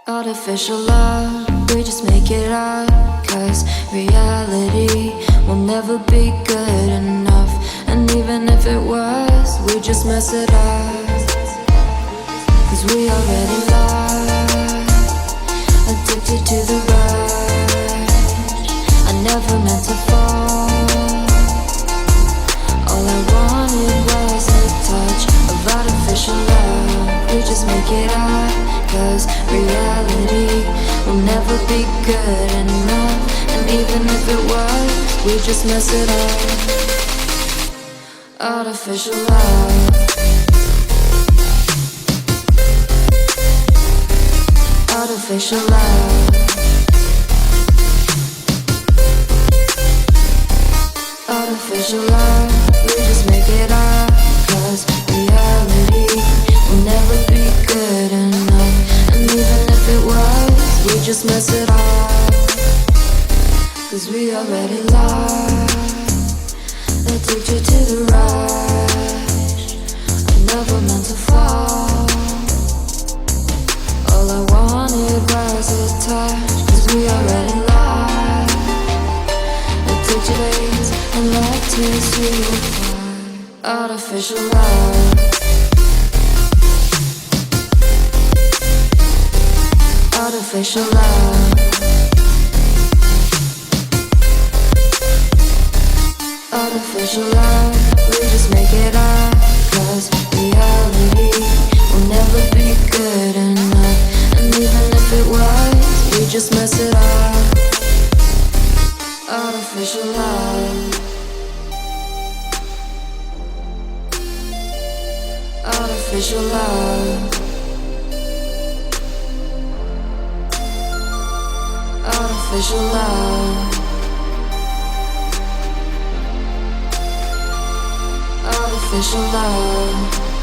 Artificial love, we just make it up. Cause reality will never be good enough. And even if it was, we just mess it up. Cause we already lost, addicted to the rush. I never meant to fall. All I wanted was a touch of artificial love. We just make it up. Cause reality will never be good enough. And even if it was, we just mess it up. Artificial love. Artificial love. Artificial love. We just make it up. Cause reality will never be good enough. And even if it was, we just mess it up. Cause we already lost, addicted to the rush. I never meant to fall. All I wanted was a touch. Cause we already lost, addicted to ways and love tears you apart. Artificial love. Artificial love. Artificial love. We just make it up. Cause reality will never be good enough. And even if it was, we just mess it up. Artificial love. Artificial love. Artificial love. Artificial love.